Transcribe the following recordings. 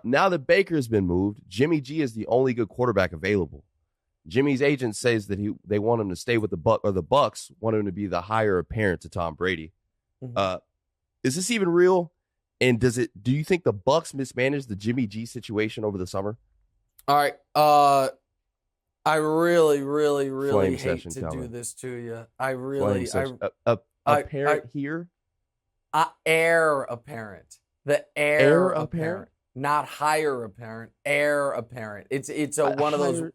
Now that Baker's been moved, Jimmy G is the only good quarterback available. Jimmy's agent says that they want him to stay with the Bucks want him to be the heir apparent to Tom Brady. Is this even real? And do you think the Bucks mismanaged the Jimmy G situation over the summer? All right. I really, really, really hate to do this to you. I really, apparent here? Heir apparent. The heir apparent. Not higher apparent. Heir apparent. It's one of those.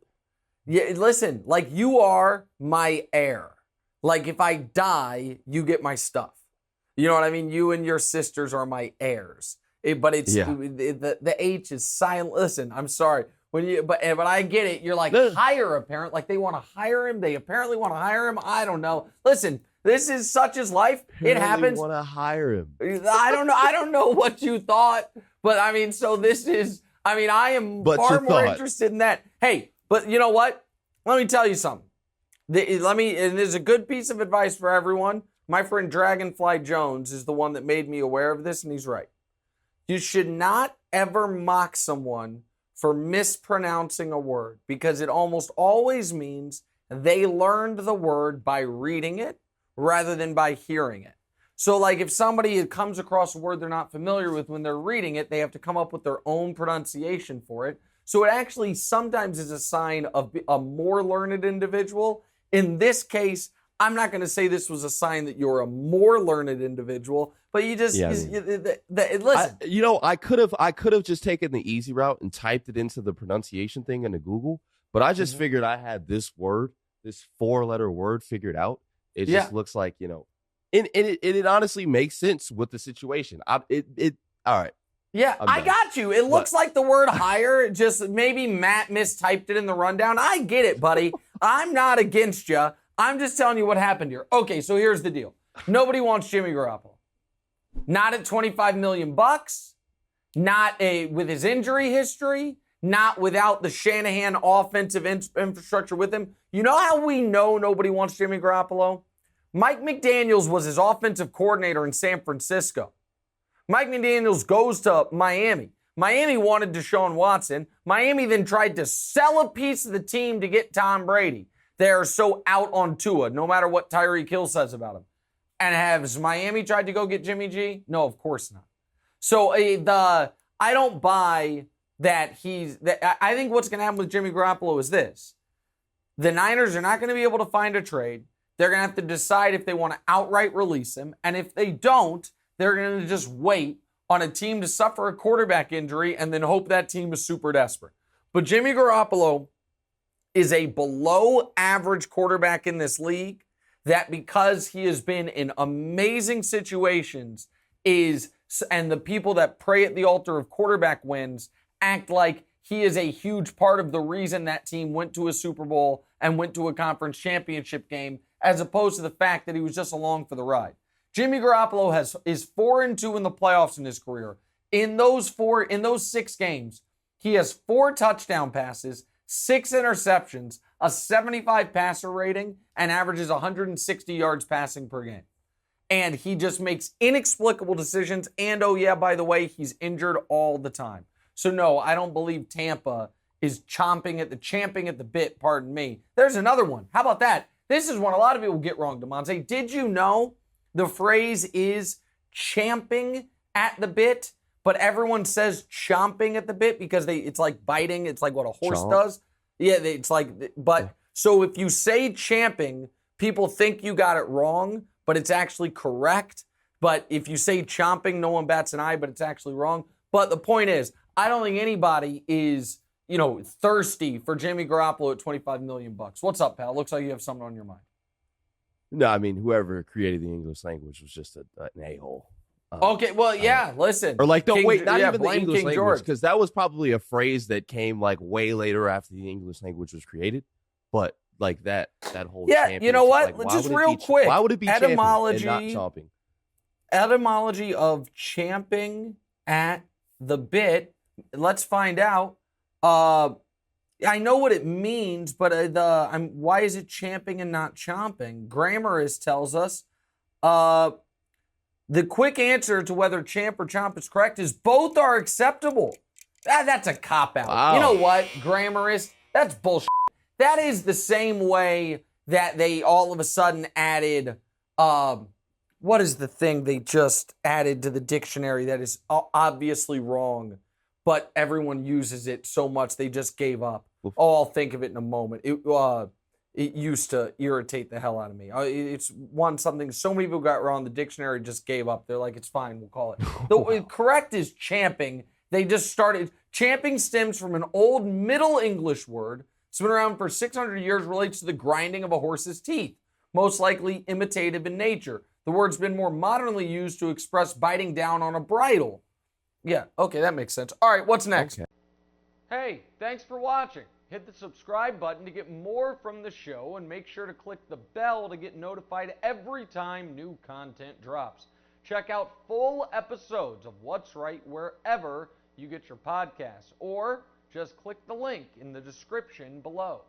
Yeah, listen, like you are my heir. Like if I die, you get my stuff. You know what I mean? You and your sisters are my heirs. The H is silent. Listen, I'm sorry. But I get it. You're like hire apparent. Like they want to hire him. They apparently want to hire him. I don't know. Listen, this is such as life. It happens. Want to hire him. I don't know. I don't know what you thought, but I mean, so this is. I mean, I am far more interested in that. Hey, but you know what? Let me tell you something. And there's a good piece of advice for everyone. My friend Dragonfly Jones is the one that made me aware of this, and he's right. You should not ever mock someone for mispronouncing a word because it almost always means they learned the word by reading it rather than by hearing it. So like if somebody comes across a word they're not familiar with when they're reading it, they have to come up with their own pronunciation for it. So it actually sometimes is a sign of a more learned individual. In this case, I'm not going to say this was a sign that you're a more learned individual, but you just listen. I could have just taken the easy route and typed it into the pronunciation thing into Google, but I just figured I had this 4-letter word figured out. It just looks like, and it honestly makes sense with the situation. All right. Yeah, I got you. It looks like the word hire, just maybe Matt mistyped it in the rundown. I get it, buddy. I'm not against you. I'm just telling you what happened here. Okay, so here's the deal. Nobody wants Jimmy Garoppolo. Not at $25 million, not with his injury history, not without the Shanahan offensive infrastructure with him. You know how we know nobody wants Jimmy Garoppolo? Mike McDaniels was his offensive coordinator in San Francisco. Mike McDaniels goes to Miami. Miami wanted Deshaun Watson. Miami then tried to sell a piece of the team to get Tom Brady. They are so out on Tua, no matter what Tyreek Hill says about him. And has Miami tried to go get Jimmy G? No, of course not. So I don't buy that I think what's going to happen with Jimmy Garoppolo is this. The Niners are not going to be able to find a trade. They're going to have to decide if they want to outright release him. And if they don't, they're going to just wait on a team to suffer a quarterback injury and then hope that team is super desperate. But Jimmy Garoppolo is a below average quarterback in this league that because he has been in amazing situations and the people that pray at the altar of quarterback wins act like he is a huge part of the reason that team went to a Super Bowl and went to a conference championship game as opposed to the fact that he was just along for the ride. Jimmy Garoppolo is 4-2 in the playoffs in his career. In those 6 games, he has 4 touchdown passes, 6 interceptions, a 75 passer rating, and averages 160 yards passing per game. And he just makes inexplicable decisions. And oh yeah, by the way, he's injured all the time. So no, I don't believe Tampa is champing at the bit, pardon me. There's another one. How about that? This is one a lot of people get wrong, DeMonte. Did you know the phrase is champing at the bit, but everyone says chomping at the bit because it's like biting. It's like what a horse does. Yeah, it's like, but so if you say champing, people think you got it wrong, but it's actually correct. But if you say chomping, no one bats an eye, but it's actually wrong. But the point is, I don't think anybody is, thirsty for Jimmy Garoppolo at $25 million. What's up, pal? Looks like you have something on your mind. No, I mean, whoever created the English language was just an a-hole. Okay, well, yeah, listen. Or not even the English language, because that was probably a phrase that came like way later after the English language was created. But like that whole you know what? Like, just real quick. Why would it be etymology and not chomping? Etymology of champing at the bit. Let's find out. I know what it means, but why is it champing and not chomping? Grammarist tells us the quick answer to whether champ or chomp is correct is both are acceptable. That's a cop-out. Wow. You know what, grammarist? That's bullshit. That is the same way that they all of a sudden added, what is the thing they just added to the dictionary that is obviously wrong, but everyone uses it so much they just gave up. Oh, I'll think of it in a moment. It used to irritate the hell out of me. It's something so many people got wrong, the dictionary just gave up. They're like, it's fine, we'll call it. The correct is champing. They just started. Champing stems from an old Middle English word. It's been around for 600 years, relates to the grinding of a horse's teeth, most likely imitative in nature. The word's been more modernly used to express biting down on a bridle. Yeah, okay, that makes sense. All right, what's next? Okay. Hey, thanks for watching. Hit the subscribe button to get more from the show, and make sure to click the bell to get notified every time new content drops. Check out full episodes of What's Right wherever you get your podcasts, or just click the link in the description below.